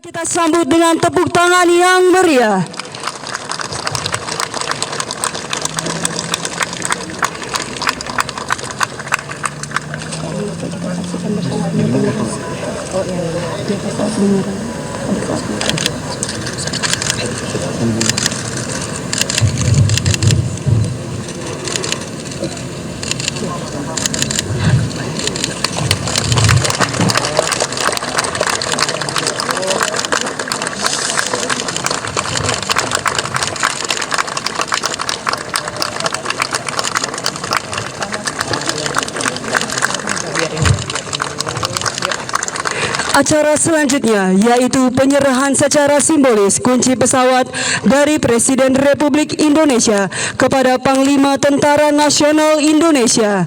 Kita sambut dengan tepuk tangan yang meriah. Acara selanjutnya yaitu penyerahan secara simbolis kunci pesawat dari Presiden Republik Indonesia kepada Panglima Tentara Nasional Indonesia.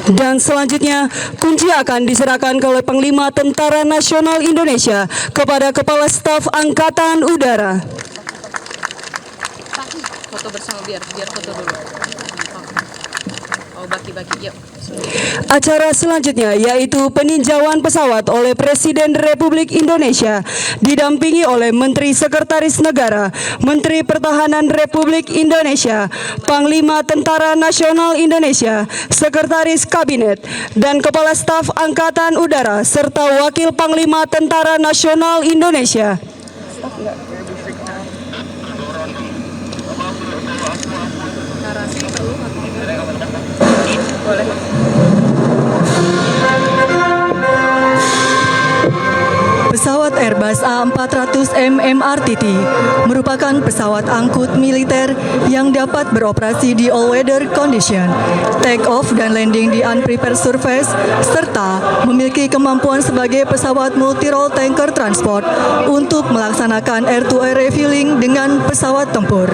Dan selanjutnya, kunci akan diserahkan oleh Panglima Tentara Nasional Indonesia kepada Kepala Staf Angkatan Udara. Foto bersama biar foto dulu. Oh, bagi-bagi yuk. Acara selanjutnya yaitu peninjauan pesawat oleh Presiden Republik Indonesia didampingi oleh Menteri Sekretaris Negara, Menteri Pertahanan Republik Indonesia, Panglima Tentara Nasional Indonesia, Sekretaris Kabinet, dan Kepala Staf Angkatan Udara serta Wakil Panglima Tentara Nasional Indonesia. Boleh. Pesawat Airbus A400M MRTT merupakan pesawat angkut militer yang dapat beroperasi di all weather condition, take off dan landing di unprepared surface, serta memiliki kemampuan sebagai pesawat multi-role tanker transport untuk melaksanakan air-to-air refueling dengan pesawat tempur.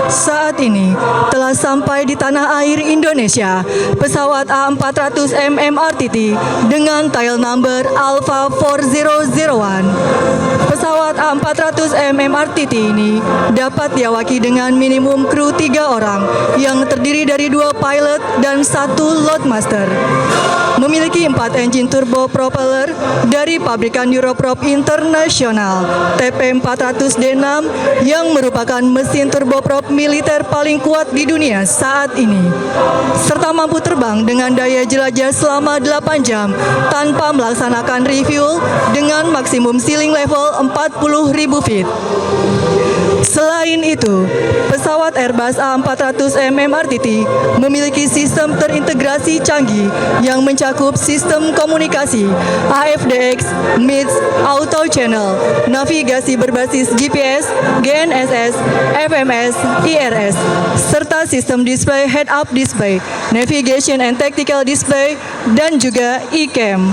Saat ini telah sampai di tanah air Indonesia pesawat A400M MRTT dengan tail number Alpha 4001. Pesawat A400M MRTT ini dapat diawaki dengan minimum kru 3 orang yang terdiri dari 2 pilot dan 1 loadmaster. Memiliki 4 engine turbo propeller dari pabrikan Europrop International TP400D6 yang merupakan mesin turboprop militer paling kuat di dunia saat ini, serta mampu terbang dengan daya jelajah selama 8 jam tanpa melaksanakan refuel dengan maksimum ceiling level 40.000 feet. Selain itu, pesawat Airbus A400M MRTT memiliki sistem terintegrasi canggih yang mencakup sistem komunikasi AFDX, MIDS, Auto Channel, navigasi berbasis GPS, GNSS, FMS, IRS, serta sistem display head-up display, navigation and tactical display, dan juga e-cam.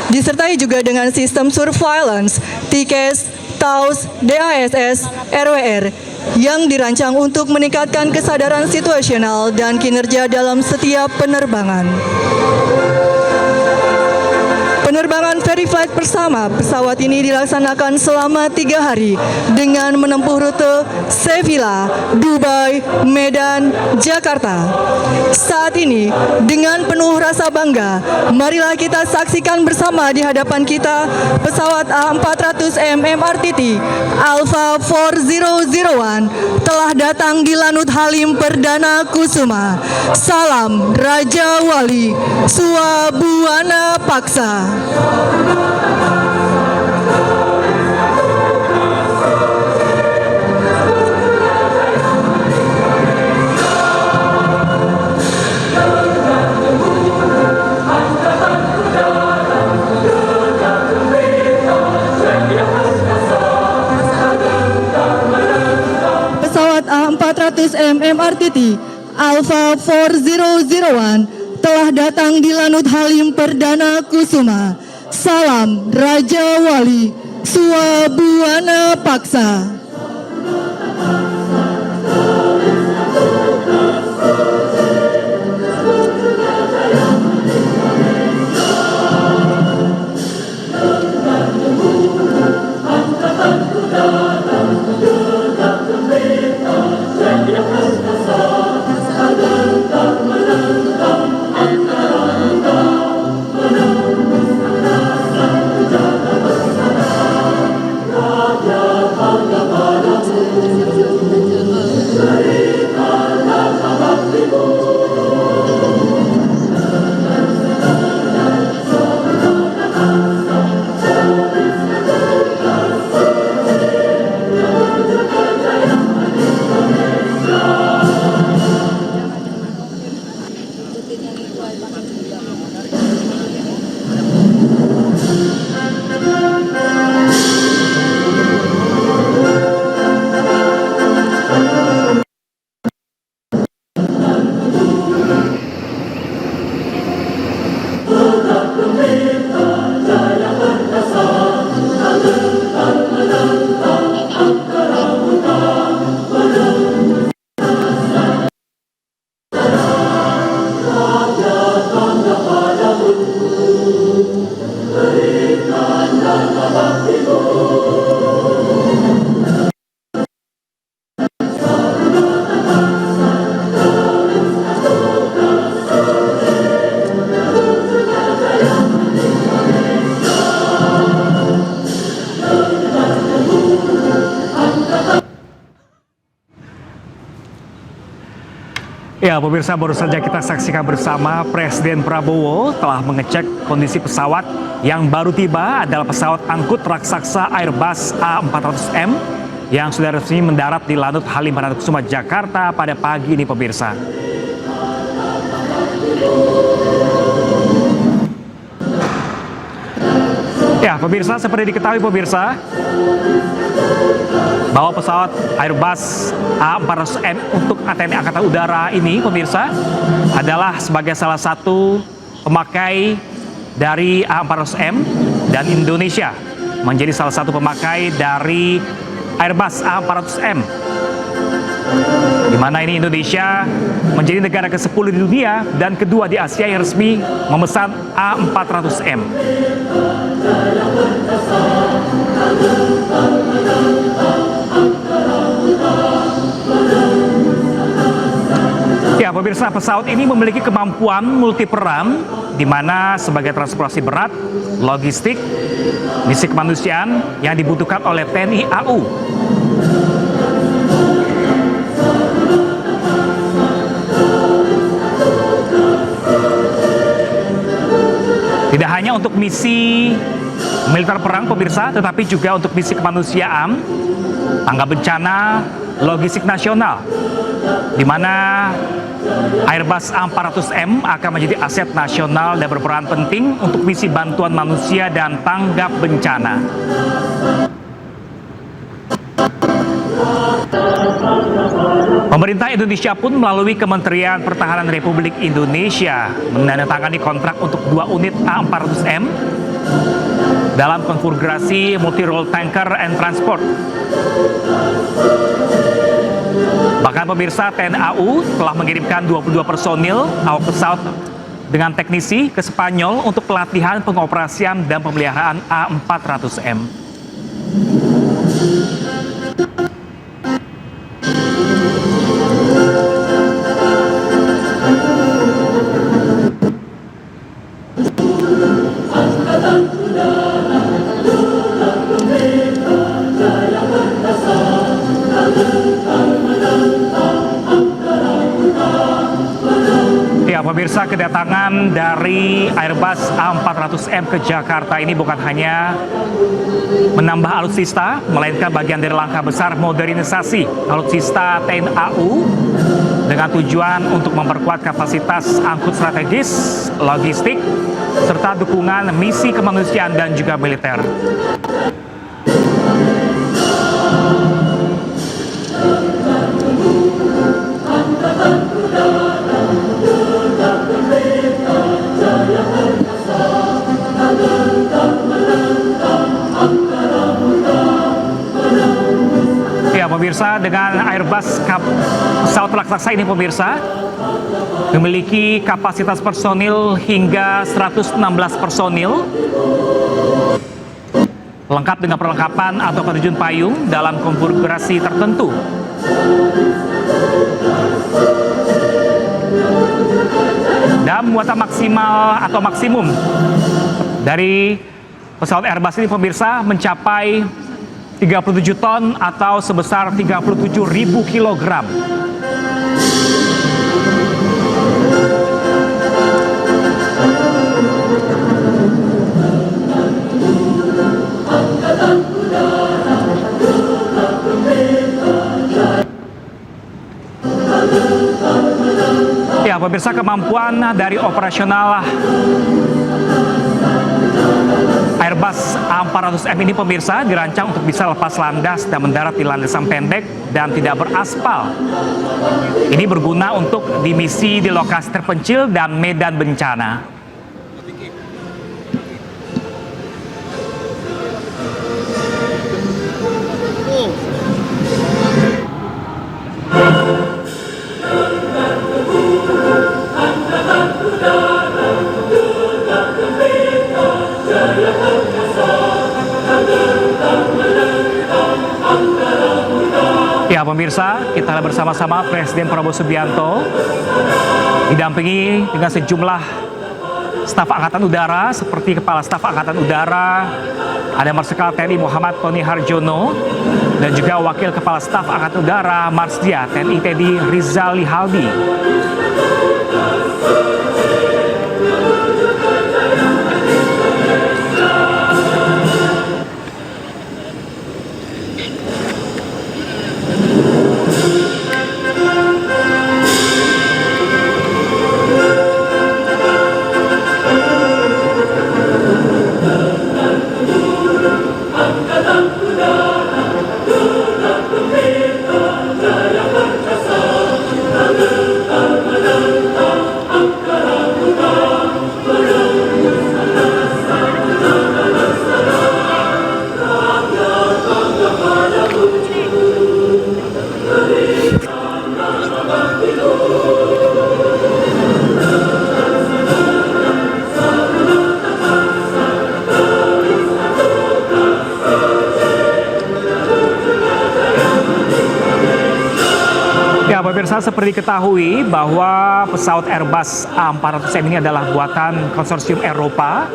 Disertai juga dengan sistem surveillance, TCAS, TAUS, DASS, RWR yang dirancang untuk meningkatkan kesadaran situasional dan kinerja dalam setiap penerbangan. Penerbangan ferry flight bersama pesawat ini dilaksanakan selama 3 hari dengan menempuh rute Sevilla, Dubai, Medan, Jakarta. Saat ini, dengan penuh rasa bangga, marilah kita saksikan bersama di hadapan kita pesawat A400M MRTT Alpha 4001 telah datang di Lanut Halim Perdana Kusuma. Salam Raja Wali, Swabuana Paksa. Pesawat A400M MRTT Alpha 4001 telah datang di Lanut Halim Perdana Kusuma. Salam Raja Wali, Swabuana Paksa. Pesawat Ya, pemirsa, baru saja kita saksikan bersama Presiden Prabowo telah mengecek kondisi pesawat yang baru tiba adalah pesawat angkut raksasa Airbus A400M yang sudah resmi mendarat di Lanut Halim Perdana Kusuma, Jakarta pada pagi ini, pemirsa. Ya, pemirsa, seperti diketahui pemirsa, bahwa pesawat Airbus A400M untuk TNI Angkatan Udara ini, pemirsa, adalah sebagai salah satu pemakai dari A400M dan Indonesia menjadi salah satu pemakai dari Airbus A400M, di mana ini Indonesia menjadi negara ke-10 di dunia dan kedua di Asia yang resmi memesan A400M. Ya, pemirsa, pesawat ini memiliki kemampuan multiperan, di mana sebagai transportasi berat, logistik, misi kemanusiaan yang dibutuhkan oleh TNI AU. Tidak hanya untuk misi militer perang, pemirsa, tetapi juga untuk misi kemanusiaan, tanggap bencana, logistik nasional, di mana Airbus A400M akan menjadi aset nasional dan berperan penting untuk misi bantuan manusia dan tanggap bencana. Pemerintah Indonesia pun melalui Kementerian Pertahanan Republik Indonesia menandatangani kontrak untuk 2 unit A400M dalam konfigurasi multi-role tanker and transport. Bahkan pemirsa, TNI AU telah mengirimkan 22 personil awak pesawat dengan teknisi ke Spanyol untuk pelatihan pengoperasian dan pemeliharaan A400M. Pemirsa, kedatangan dari Airbus A400M ke Jakarta ini bukan hanya menambah alutsista, melainkan bagian dari langkah besar modernisasi alutsista TNI AU dengan tujuan untuk memperkuat kapasitas angkut strategis, logistik, serta dukungan misi kemanusiaan dan juga militer. Pemirsa, dengan Airbus pesawat raksasa ini, pemirsa, memiliki kapasitas personil hingga 116 personil, lengkap dengan perlengkapan atau penerjun payung dalam konfigurasi tertentu. Dan muatan maksimal atau maksimum dari pesawat Airbus ini, pemirsa, mencapai 37 ton atau sebesar 37.000 kilogram. Ya, pemirsa, kemampuan dari operasional Airbus A400M ini pemirsa dirancang untuk bisa lepas landas dan mendarat di landasan pendek dan tidak beraspal. Ini berguna untuk di misi di lokasi terpencil dan medan bencana. Ya pemirsa, kita bersama-sama Presiden Prabowo Subianto didampingi dengan sejumlah staf Angkatan Udara seperti Kepala Staf Angkatan Udara, ada Marsikal TNI Muhammad Tony Harjono, dan juga Wakil Kepala Staf Angkatan Udara Marsdia TNI Teddy Rizali Haldi. Ya pemirsa, seperti diketahui bahwa pesawat Airbus A400M ini adalah buatan konsorsium Eropa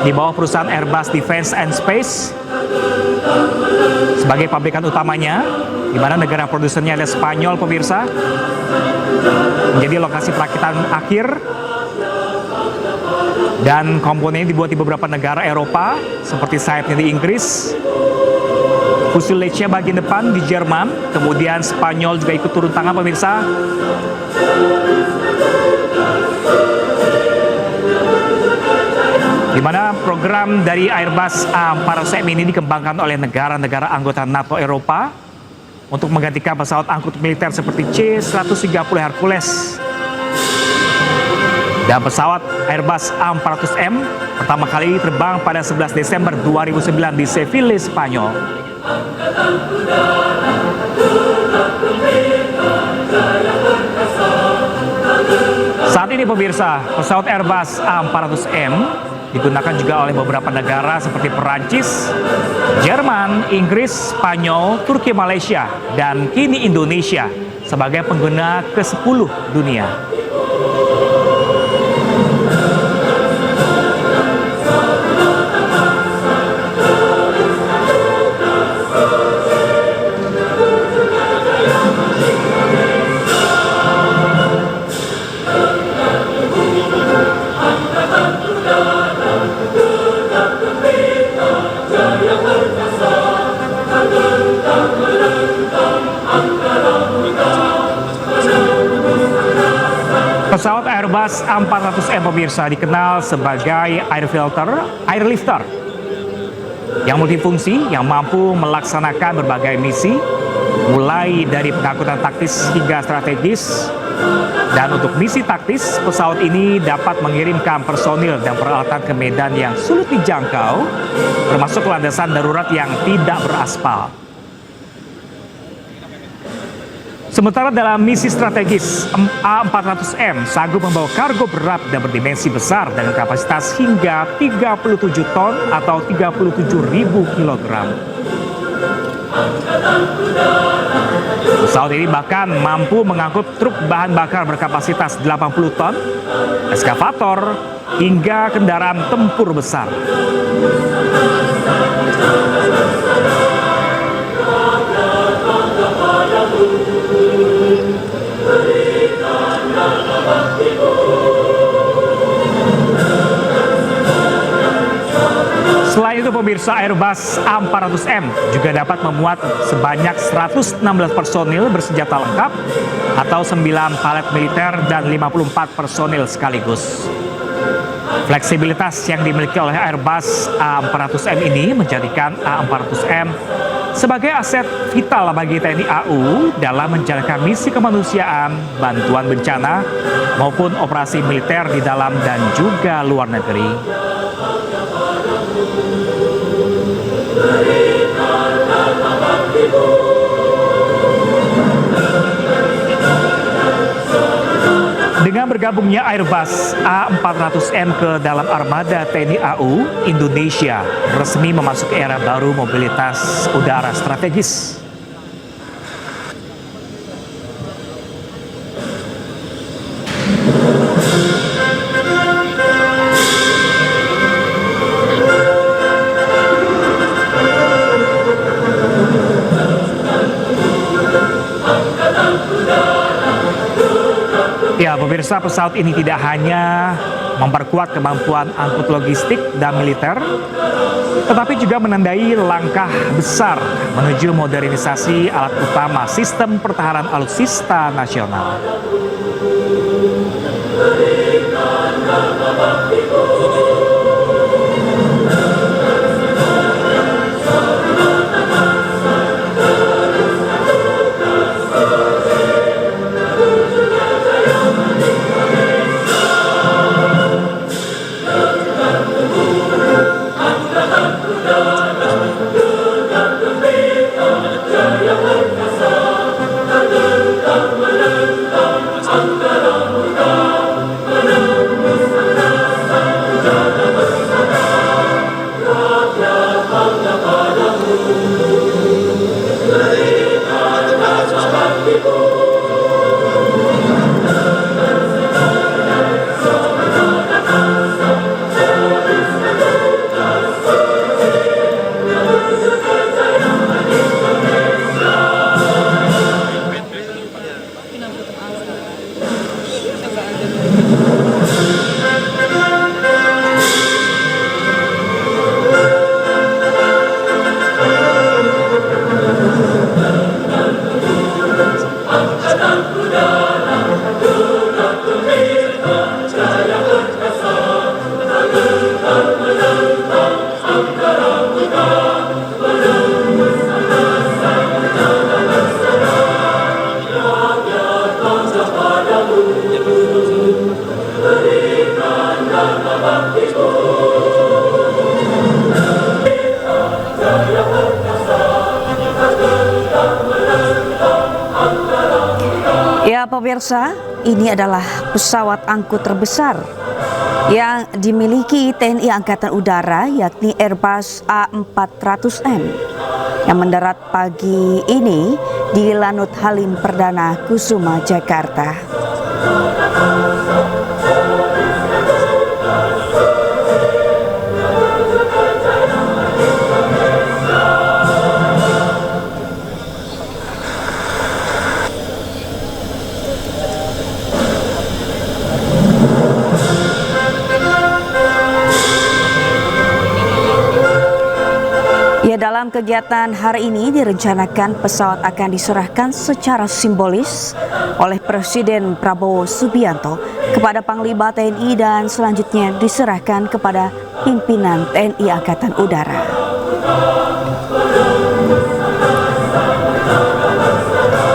di bawah perusahaan Airbus Defence and Space sebagai pabrikan utamanya, di mana negara produsennya ada Spanyol pemirsa, menjadi lokasi perakitan akhir, dan komponennya dibuat di beberapa negara Eropa seperti sayapnya di Inggris, fuselage-nya bagian depan di Jerman, kemudian Spanyol juga ikut turun tangan pemirsa. Di mana program dari Airbus A400M ini dikembangkan oleh negara-negara anggota NATO Eropa untuk menggantikan pesawat angkut militer seperti C-130 Hercules. Dan pesawat Airbus A400M pertama kali terbang pada 11 Desember 2009 di Seville, Spanyol. Saat ini pemirsa, pesawat Airbus A400M digunakan juga oleh beberapa negara seperti Perancis, Jerman, Inggris, Spanyol, Turki, Malaysia, dan kini Indonesia sebagai pengguna ke-10 dunia. Pesawat Airbus A400M pemirsa dikenal sebagai airlifter yang multifungsi yang mampu melaksanakan berbagai misi mulai dari pengangkutan taktis hingga strategis. Dan untuk misi taktis, pesawat ini dapat mengirimkan personil dan peralatan ke medan yang sulit dijangkau, termasuk landasan darurat yang tidak beraspal. Sementara dalam misi strategis, A400M sanggup membawa kargo berat dan berdimensi besar dengan kapasitas hingga 37 ton atau 37.000 kilogram. Pesawat ini bahkan mampu mengangkut truk bahan bakar berkapasitas 80 ton, eskavator, hingga kendaraan tempur besar. pemirsa, Airbus A400M juga dapat memuat sebanyak 116 personil bersenjata lengkap atau 9 palet militer dan 54 personil sekaligus. Fleksibilitas yang dimiliki oleh Airbus A400M ini menjadikan A400M sebagai aset vital bagi TNI AU dalam menjalankan misi kemanusiaan, bantuan bencana, maupun operasi militer di dalam dan juga luar negeri. Dengan bergabungnya Airbus A400M ke dalam armada TNI AU, Indonesia resmi memasuki era baru mobilitas udara strategis. Ya, pemirsa, pesawat ini tidak hanya memperkuat kemampuan angkut logistik dan militer, tetapi juga menandai langkah besar menuju modernisasi alat utama sistem pertahanan alutsista nasional. Ya pemirsa, ini adalah pesawat angkut terbesar yang dimiliki TNI Angkatan Udara, yakni Airbus A400M yang mendarat pagi ini di Lanut Halim Perdana Kusuma, Jakarta. Ya, dalam kegiatan hari ini direncanakan pesawat akan diserahkan secara simbolis oleh Presiden Prabowo Subianto kepada Panglima TNI dan selanjutnya diserahkan kepada pimpinan TNI Angkatan Udara.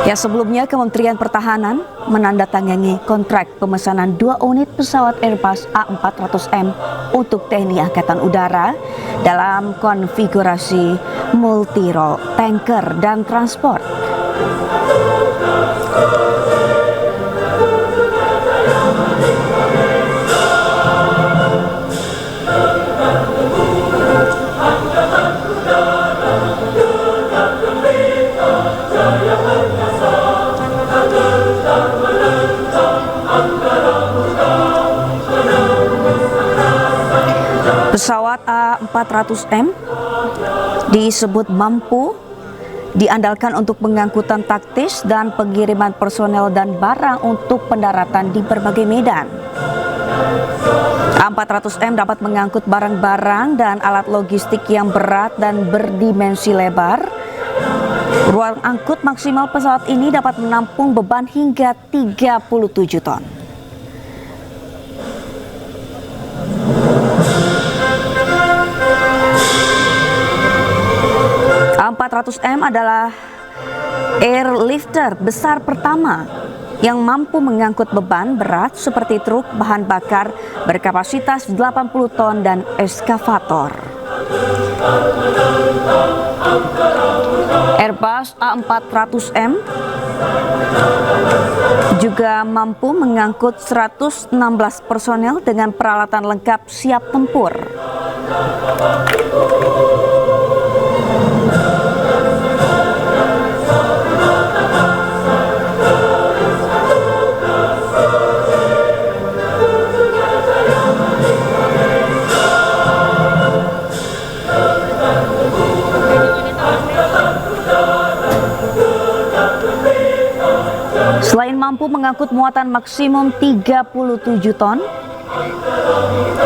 Ya, sebelumnya Kementerian Pertahanan menandatangani kontrak pemesanan 2 unit pesawat Airbus A400M untuk TNI Angkatan Udara dalam konfigurasi multi-role, tanker, dan transport. Pesawat A400M disebut mampu diandalkan untuk pengangkutan taktis dan pengiriman personel dan barang untuk pendaratan di berbagai medan. A400M dapat mengangkut barang-barang dan alat logistik yang berat dan berdimensi lebar. Ruang angkut maksimal pesawat ini dapat menampung beban hingga 37 ton. A400M adalah airlifter besar pertama yang mampu mengangkut beban berat seperti truk bahan bakar berkapasitas 80 ton dan eskavator. Airbus A400M juga mampu mengangkut 116 personel dengan peralatan lengkap siap tempur. Selain mampu mengangkut muatan maksimum 37 ton,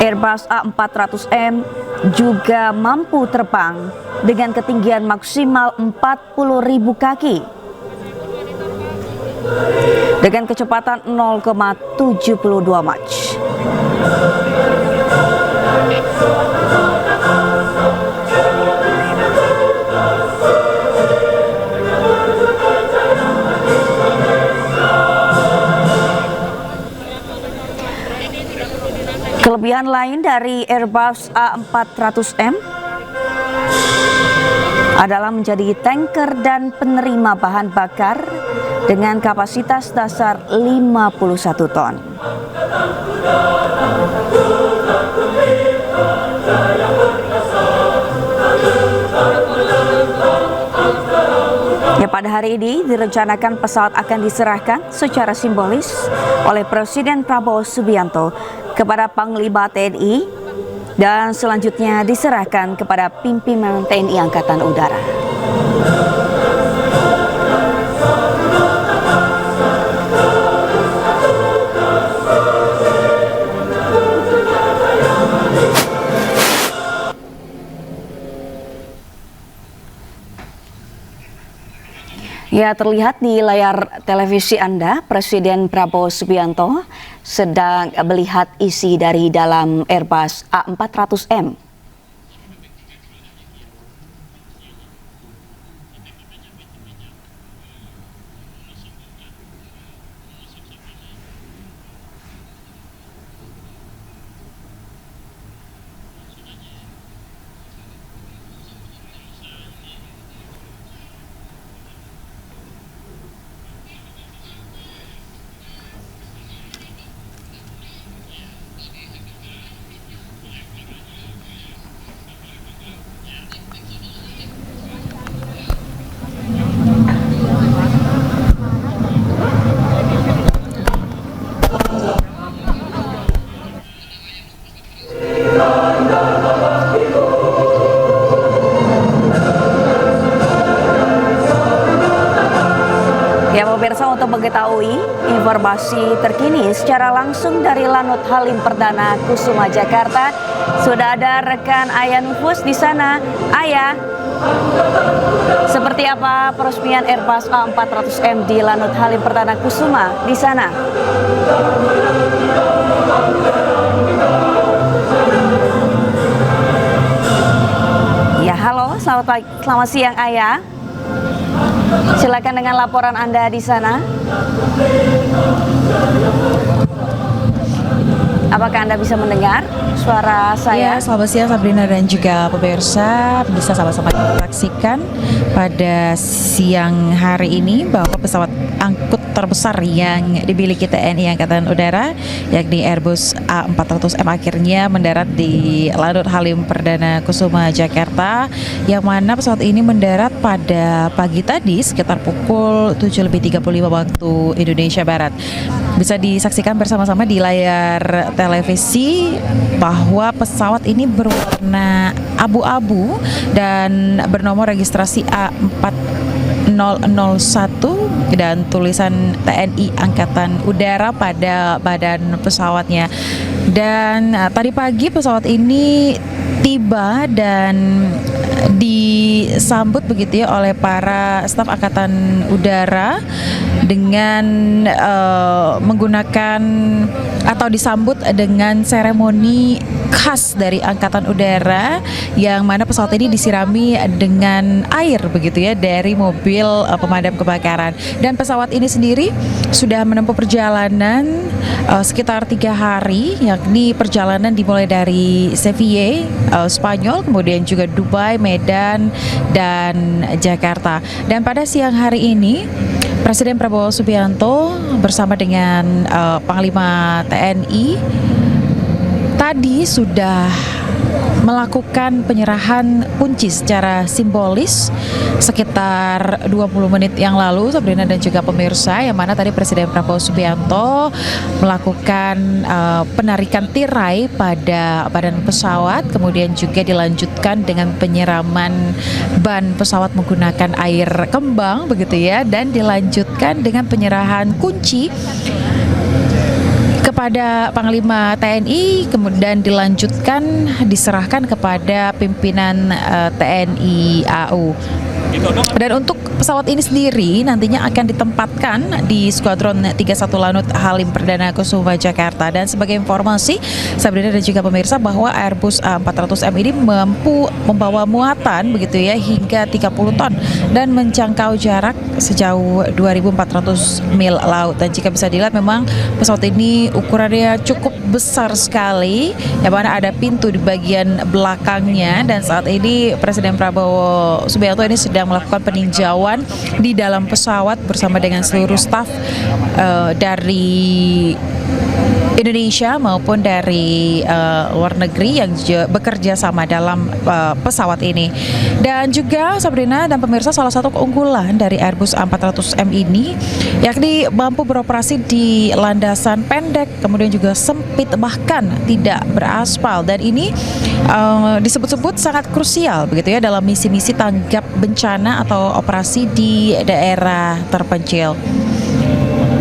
Airbus A400M juga mampu terbang dengan ketinggian maksimal 40.000 kaki dengan kecepatan 0,72 Mach. Kelebihan lain dari Airbus A400M adalah menjadi tanker dan penerima bahan bakar dengan kapasitas dasar 51 ton. Ya, pada hari ini direncanakan pesawat akan diserahkan secara simbolis oleh Presiden Prabowo Subianto kepada Panglima TNI dan selanjutnya diserahkan kepada pimpinan TNI Angkatan Udara. Ya, terlihat di layar televisi Anda, Presiden Prabowo Subianto sedang melihat isi dari dalam Airbus A400M. Ya, pemirsa, untuk mengetahui informasi terkini secara langsung dari Lanut Halim Perdana Kusuma Jakarta, sudah ada rekan Ayah Nufus di sana. Ayah, seperti apa peresmian Airbus A400M di Lanut Halim Perdana Kusuma di sana? Ya, halo, selamat siang Ayah. Silakan dengan laporan Anda di sana. Apakah Anda bisa mendengar suara saya? Ya, selamat siang Sabrina dan juga pemirsa. Bisa sama-sama saksikan pada siang hari ini bahwa pesawat angkut terbesar yang dimiliki TNI Angkatan Udara, yakni Airbus A400M, akhirnya mendarat di Lanut Halim Perdana Kusuma Jakarta, yang mana pesawat ini mendarat pada pagi tadi sekitar pukul 7.35 waktu Indonesia Barat. Bisa disaksikan bersama-sama di layar televisi bahwa pesawat ini berwarna abu-abu dan bernomor registrasi A4001 dan tulisan TNI Angkatan Udara pada badan pesawatnya. Dan tadi pagi pesawat ini tiba dan disambut begitu ya oleh para staf Angkatan Udara dengan menggunakan atau disambut dengan seremoni khas dari Angkatan Udara, yang mana pesawat ini disirami dengan air begitu ya dari mobil pemadam kebakaran. Dan pesawat ini sendiri sudah menempuh perjalanan sekitar 3 hari, yakni perjalanan dimulai dari Sevilla, Spanyol, kemudian juga Dubai, Medan, dan Jakarta. Dan pada siang hari ini Presiden Prabowo Subianto bersama dengan Panglima TNI tadi sudah melakukan penyerahan kunci secara simbolis sekitar 20 menit yang lalu, Sabrina dan juga pemirsa, yang mana tadi Presiden Prabowo Subianto melakukan penarikan tirai pada badan pesawat, kemudian juga dilanjutkan dengan penyiraman ban pesawat menggunakan air kembang begitu ya, dan dilanjutkan dengan penyerahan kunci kepada Panglima TNI, kemudian dilanjutkan diserahkan kepada pimpinan TNI AU. Dan untuk pesawat ini sendiri nantinya akan ditempatkan di Skuadron 31 Lanut Halim Perdana Kusuma Jakarta. Dan sebagai informasi, Sabrina dan juga pemirsa, bahwa Airbus A400M ini mampu membawa muatan begitu ya hingga 30 ton dan menjangkau jarak sejauh 2.400 mil laut. Dan jika bisa dilihat, memang pesawat ini ukurannya cukup besar sekali, yang mana ada pintu di bagian belakangnya. Dan saat ini Presiden Prabowo Subianto ini sedang melakukan peninjauan di dalam pesawat bersama dengan seluruh staf dari Indonesia maupun dari luar negeri yang bekerja sama dalam pesawat ini. Dan juga Sabrina dan pemirsa, salah satu keunggulan dari Airbus A400M ini yakni mampu beroperasi di landasan pendek, kemudian juga sempit, bahkan tidak beraspal. Dan ini disebut-sebut sangat krusial begitu ya dalam misi-misi tanggap bencana atau operasi di daerah terpencil.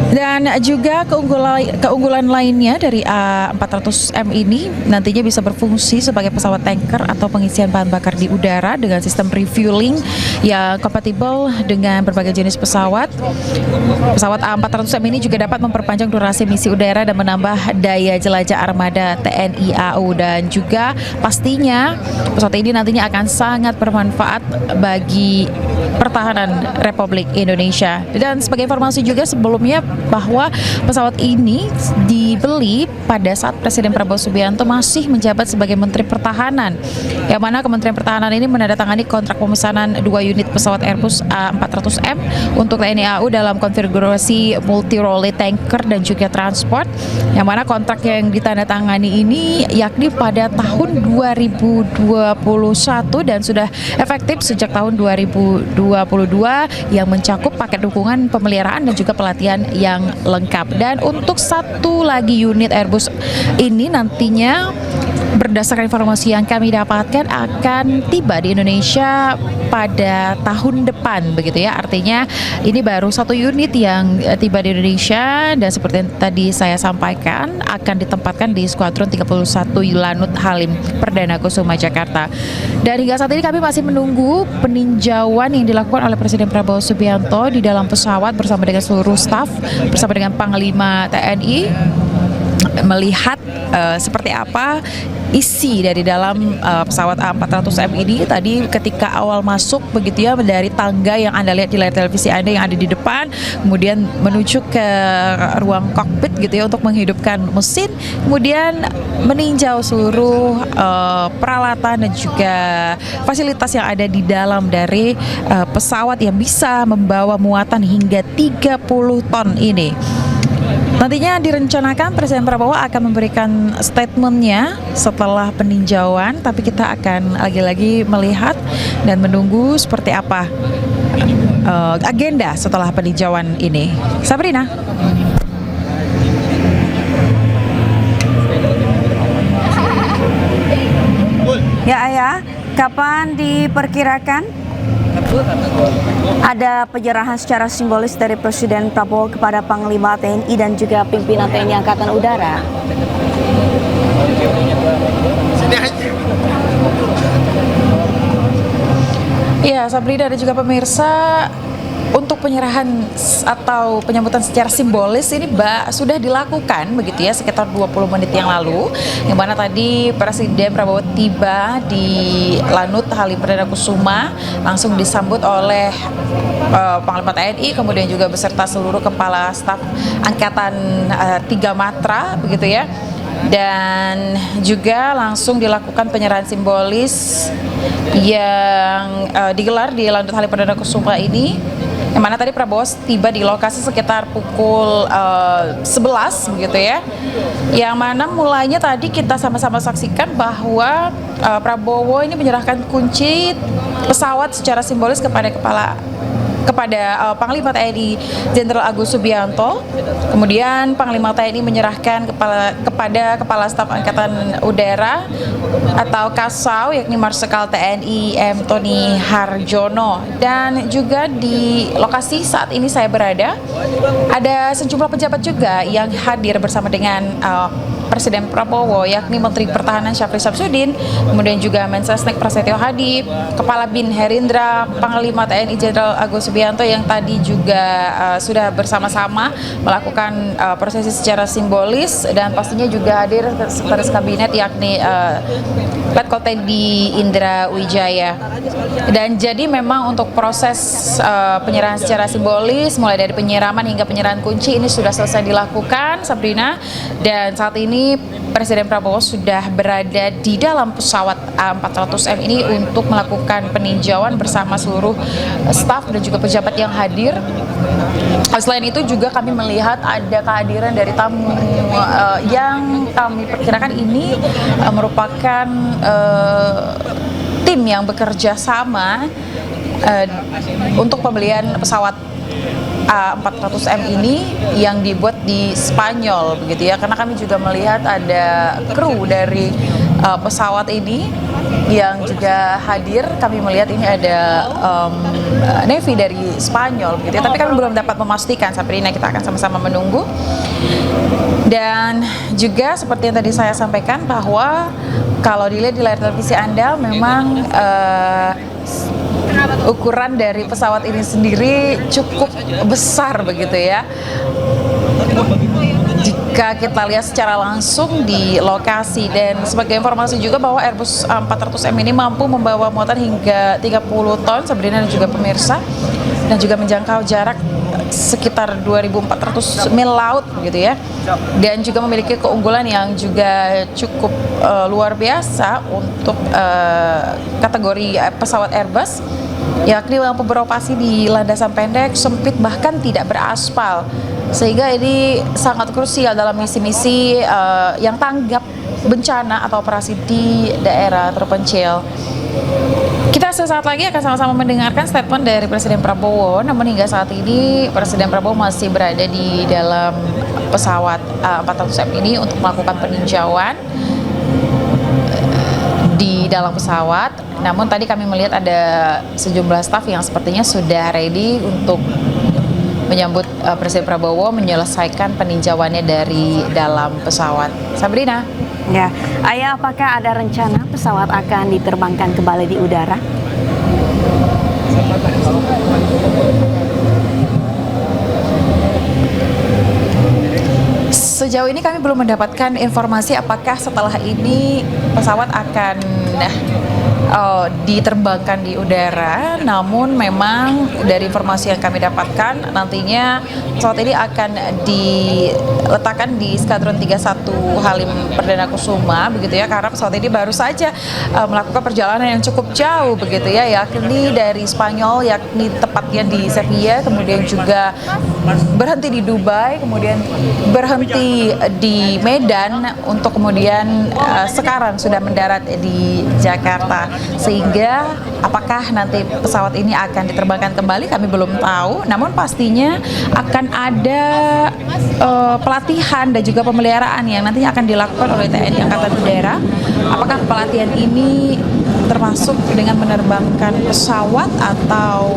Dan juga keunggulan lainnya dari A400M ini nantinya bisa berfungsi sebagai pesawat tanker atau pengisian bahan bakar di udara dengan sistem refueling yang kompatibel dengan berbagai jenis pesawat. Pesawat A400M ini juga dapat memperpanjang durasi misi udara dan menambah daya jelajah armada TNI AU. Dan juga pastinya pesawat ini nantinya akan sangat bermanfaat bagi pertahanan Republik Indonesia. Dan sebagai informasi juga sebelumnya, bahwa pesawat ini dibeli pada saat Presiden Prabowo Subianto masih menjabat sebagai Menteri Pertahanan, yang mana Kementerian Pertahanan ini menandatangani kontrak pemesanan 2 unit pesawat Airbus A400M untuk TNI AU dalam konfigurasi multi-role tanker dan juga transport, yang mana kontrak yang ditandatangani ini yakni pada tahun 2021 dan sudah efektif sejak tahun 2022, yang mencakup paket dukungan pemeliharaan dan juga pelatihan yang lengkap. Dan untuk satu lagi unit Airbus ini nantinya berdasarkan informasi yang kami dapatkan akan tiba di Indonesia pada tahun depan begitu ya. Artinya ini baru satu unit yang tiba di Indonesia, dan seperti yang tadi saya sampaikan akan ditempatkan di Skuadron 31 Lanut Halim Perdana Kusuma Jakarta. Dan hingga saat ini kami masih menunggu peninjauan yang dilakukan oleh Presiden Prabowo Subianto di dalam pesawat bersama dengan seluruh staf, bersama dengan Panglima TNI, melihat seperti apa isi dari dalam pesawat A400M ini. Tadi ketika awal masuk begitu ya, dari tangga yang Anda lihat di layar televisi Anda yang ada di depan, kemudian menuju ke ruang kokpit gitu ya untuk menghidupkan mesin, kemudian meninjau seluruh peralatan dan juga fasilitas yang ada di dalam dari pesawat yang bisa membawa muatan hingga 30 ton ini. Nantinya direncanakan Presiden Prabowo akan memberikan statementnya setelah peninjauan, tapi kita akan lagi-lagi melihat dan menunggu seperti apa agenda setelah peninjauan ini. Sabrina. Ya Ayah, kapan diperkirakan ada penyerahan secara simbolis dari Presiden Prabowo kepada Panglima TNI dan juga pimpinan TNI Angkatan Udara? Ya, Sabrina dan juga pemirsa, untuk penyerahan atau penyambutan secara simbolis ini sudah dilakukan begitu ya sekitar 20 menit yang lalu, yang mana tadi Presiden Prabowo tiba di Lanut Halim Perdana Kusuma, langsung disambut oleh Panglima TNI, kemudian juga beserta seluruh kepala staf Angkatan 3 Matra begitu ya. Dan juga langsung dilakukan penyerahan simbolis yang digelar di Lanut Halim Perdana Kusuma ini, yang mana tadi Prabowo tiba di lokasi sekitar pukul 11 begitu ya, yang mana mulainya tadi kita sama-sama saksikan bahwa Prabowo ini menyerahkan kunci pesawat secara simbolis kepada Panglima TNI Jenderal Agus Subianto. Kemudian Panglima TNI menyerahkan kepada Kepala Staf Angkatan Udara atau Kasau, yakni Marsikal TNI M. Tony Harjono. Dan juga di lokasi saat ini saya berada, ada sejumlah pejabat juga yang hadir bersama dengan Presiden Prabowo, yakni Menteri Pertahanan Syafri Samsudin, kemudian juga Mensesnek Prasetyo Hadi, Kepala BIN Herindra, Panglima TNI Jenderal Agus Subianto yang tadi juga sudah bersama-sama melakukan prosesi secara simbolis, dan pastinya juga hadir Sekretaris Kabinet yakni Letkol TNI Indra Wijaya. Dan jadi memang untuk proses penyerahan secara simbolis mulai dari penyiraman hingga penyerahan kunci ini sudah selesai dilakukan, Sabrina, dan saat ini Presiden Prabowo sudah berada di dalam pesawat A400M ini untuk melakukan peninjauan bersama seluruh staf dan juga pejabat yang hadir. Selain itu juga kami melihat ada kehadiran dari tamu yang kami perkirakan ini merupakan tim yang bekerja sama untuk pembelian pesawat A400M ini yang dibuat di Spanyol begitu ya, karena kami juga melihat ada kru dari pesawat ini yang juga hadir. Kami melihat ini ada Navy dari Spanyol gitu ya, tapi kami belum dapat memastikan, Sabrina, kita akan sama-sama menunggu. Dan juga seperti yang tadi saya sampaikan bahwa kalau dilihat di layar televisi Anda memang ukuran dari pesawat ini sendiri cukup besar begitu ya. Jika kita lihat secara langsung di lokasi, dan sebagai informasi juga bahwa Airbus A400M ini mampu membawa muatan hingga 30 ton, Sabrina dan juga pemirsa, dan juga menjangkau jarak sekitar 2.400 mil laut gitu ya, dan juga memiliki keunggulan yang juga cukup luar biasa untuk kategori pesawat Airbus, yakni mampu beroperasi di landasan pendek, sempit, bahkan tidak beraspal, sehingga ini sangat krusial dalam misi-misi yang tanggap bencana atau operasi di daerah terpencil. Kita sesaat lagi akan sama-sama mendengarkan statement dari Presiden Prabowo, namun hingga saat ini Presiden Prabowo masih berada di dalam pesawat A400M ini untuk melakukan peninjauan di dalam pesawat. Namun tadi kami melihat ada sejumlah staf yang sepertinya sudah ready untuk menyambut Presiden Prabowo menyelesaikan peninjauannya dari dalam pesawat. Sabrina. Ya, Ayah, apakah ada rencana pesawat akan diterbangkan kembali di udara? Sejauh ini kami belum mendapatkan informasi apakah setelah ini pesawat akan diterbangkan di udara. Namun memang dari informasi yang kami dapatkan, nantinya pesawat ini akan diletakkan di Skadron 31 Halim Perdana Kusuma begitu ya, karena pesawat ini baru saja melakukan perjalanan yang cukup jauh begitu ya, yakni dari Spanyol, yakni tepatnya di Sevilla, kemudian juga berhenti di Dubai, kemudian berhenti di Medan, untuk kemudian sekarang sudah mendarat di Jakarta. Sehingga apakah nanti pesawat ini akan diterbangkan kembali kami belum tahu, namun pastinya akan ada pelatihan dan juga pemeliharaan yang nantinya akan dilakukan oleh TNI Angkatan Udara. Apakah pelatihan ini termasuk dengan menerbangkan pesawat atau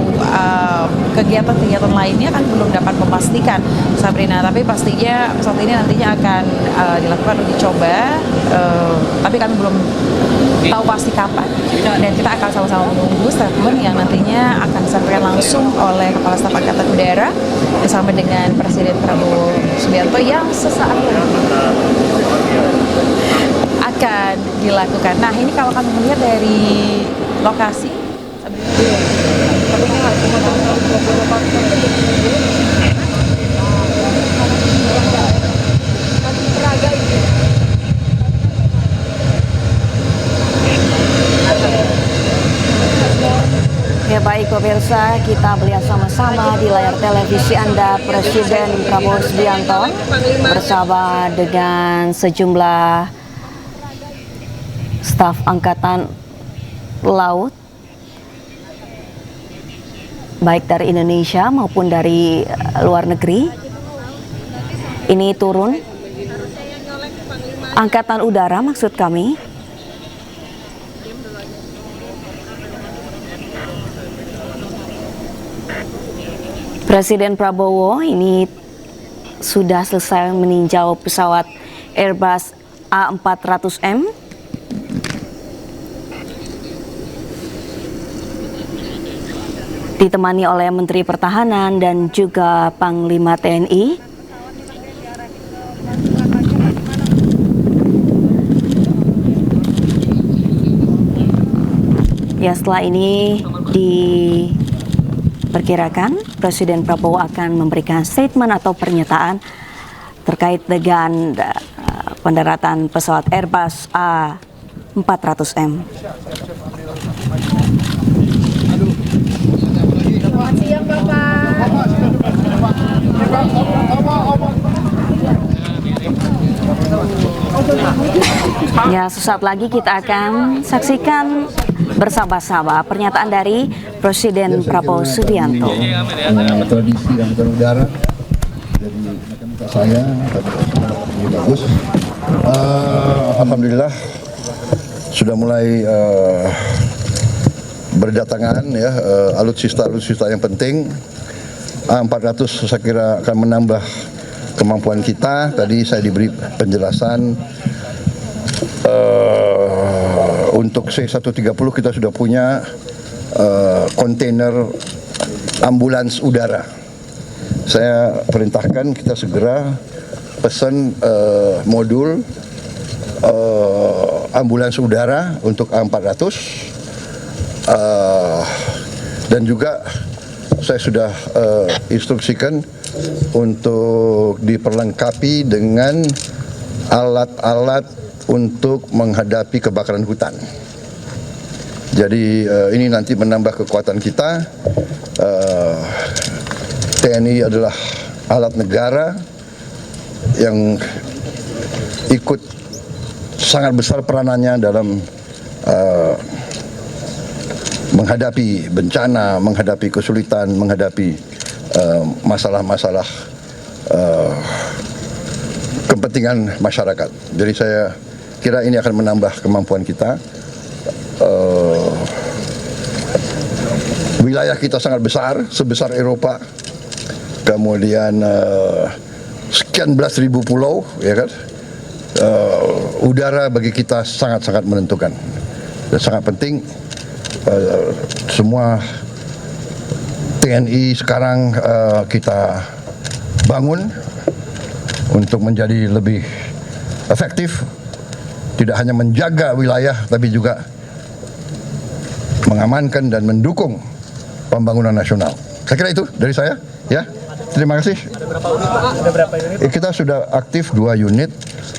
kegiatan-kegiatan lainnya kan belum dapat memastikan, Sabrina. Tapi pastinya pesawat ini nantinya akan dilakukan uji coba, tapi kami belum tahu pasti kapan. Dan kita akan sama-sama menunggu statement yang nantinya akan disampaikan langsung oleh Kepala Staf Angkatan Udara bersama dengan Presiden Prabowo Subianto yang sesaat lagi akan dilakukan. Nah, ini kalau kami melihat dari lokasi, Ya baik pemirsa, kita melihat sama-sama di layar televisi Anda Presiden Prabowo Subianto bersama dengan sejumlah staf Angkatan Laut baik dari Indonesia maupun dari luar negeri. Ini turun Angkatan Udara maksud kami. Presiden Prabowo ini sudah selesai meninjau pesawat Airbus A400M. Ditemani oleh Menteri Pertahanan dan juga Panglima TNI. Ya, setelah ini diperkirakan Presiden Prabowo akan memberikan statement atau pernyataan terkait dengan pendaratan pesawat Airbus A400M. Selamat siang, Bapak. Ya, sesaat lagi kita akan saksikan bersama-sama pernyataan dari Presiden Prabowo Subianto. Tradisi Angkatan Udara dari saya ini bagus. Alhamdulillah sudah mulai berdatangan ya alutsista yang penting. A400 saya kira akan menambah kemampuan kita. Tadi saya diberi penjelasan untuk C-130 kita sudah punya kontainer ambulans udara. Saya perintahkan kita segera pesan modul ambulans udara untuk A400 dan juga saya sudah instruksikan untuk diperlengkapi dengan alat-alat untuk menghadapi kebakaran hutan. Jadi ini nanti menambah kekuatan kita. TNI adalah alat negara yang ikut sangat besar peranannya dalam menghadapi bencana, menghadapi kesulitan, menghadapi masalah-masalah kepentingan masyarakat. Jadi saya kira ini akan menambah kemampuan kita. Wilayah kita sangat besar, sebesar Eropa. Kemudian sekian belas ribu pulau, ya kan? Udara bagi kita sangat-sangat menentukan dan sangat penting. Semua TNI sekarang kita bangun untuk menjadi lebih efektif, tidak hanya menjaga wilayah tapi juga mengamankan dan mendukung pembangunan nasional. Saya kira itu dari saya, ya. Terima kasih. Ada berapa unit? Kita sudah aktif 2 unit.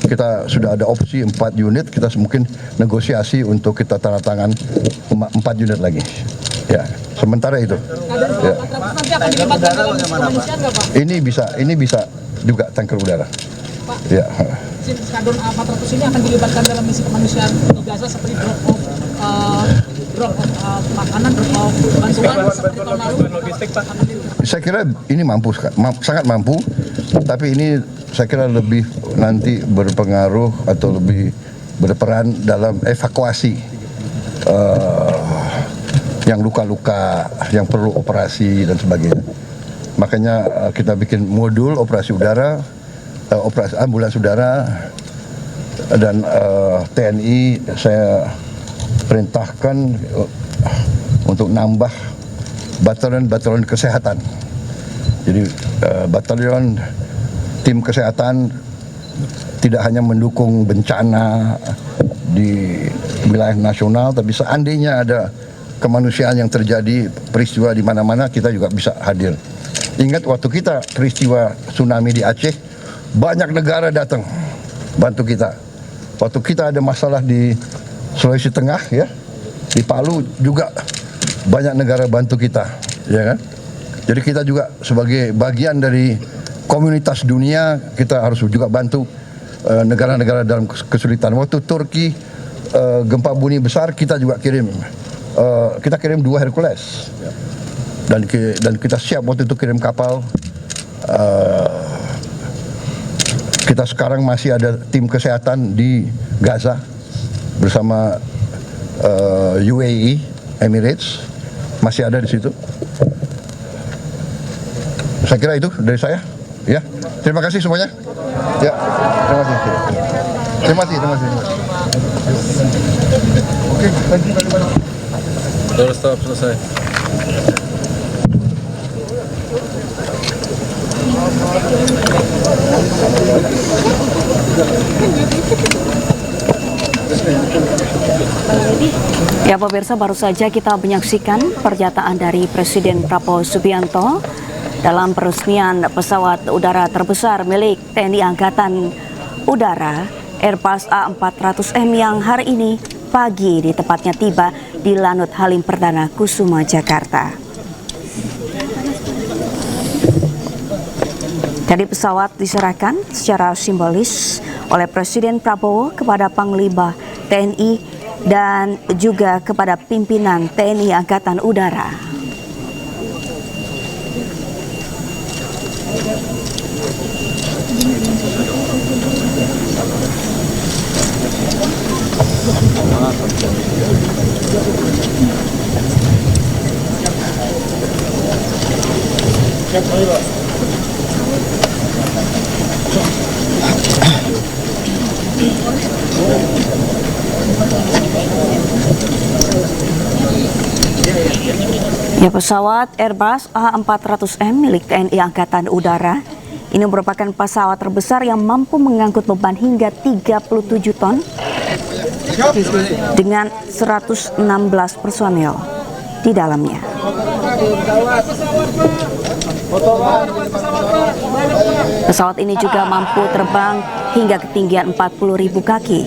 Kita sudah ada opsi 4 unit. Kita mungkin negosiasi untuk kita tanda tangan 4 unit lagi. Ya, sementara itu. Ya. Ini bisa juga tanker udara. Pak, ya. Skadron A400 ini akan dilibatkan dalam misi kemanusiaan di Gaza seperti drop off makanan, drop off bantuan seperti tahun lalu. Saya kira ini mampu, sangat mampu, tapi ini saya kira lebih nanti berpengaruh atau lebih berperan dalam evakuasi yang luka-luka, yang perlu operasi dan sebagainya. Makanya kita bikin modul operasi udara, operasi ambulans udara, dan TNI saya perintahkan untuk nambah batalion kesehatan. Jadi batalion tim kesehatan tidak hanya mendukung bencana di wilayah nasional, tapi seandainya ada kemanusiaan yang terjadi, peristiwa di mana-mana, kita juga bisa hadir. Ingat waktu kita peristiwa tsunami di Aceh, banyak negara datang bantu kita. Waktu kita ada masalah di Sulawesi Tengah, ya, di Palu juga banyak negara bantu kita, ya kan? Jadi kita juga sebagai bagian dari komunitas dunia, kita harus juga bantu negara-negara dalam kesulitan. Waktu Turki gempa bumi besar, kita juga kirim. Kita kirim 2 Hercules dan kita siap waktu itu kirim kapal. Kita sekarang masih ada tim kesehatan di Gaza bersama UAE, Emirates, masih ada di situ. Saya kira itu dari saya. Ya, terima kasih semuanya. Ya, terima kasih. Terima kasih. Oke, thank you very much. Sudah stop, selesai. Ya pemirsa, baru saja kita menyaksikan pernyataan dari Presiden Prabowo Subianto dalam peresmian pesawat udara terbesar milik TNI Angkatan Udara Airbus A400M yang hari ini pagi di tepatnya tiba di Lanut Halim Perdana Kusuma, Jakarta. Jadi pesawat diserahkan secara simbolis oleh Presiden Prabowo kepada Panglima TNI dan juga kepada pimpinan TNI Angkatan Udara. Ya, pesawat Airbus A400M milik TNI Angkatan Udara ini merupakan pesawat terbesar yang mampu mengangkut beban hingga 37 ton dengan 116 personel di dalamnya. Pesawat ini juga mampu terbang hingga ketinggian 40.000 kaki.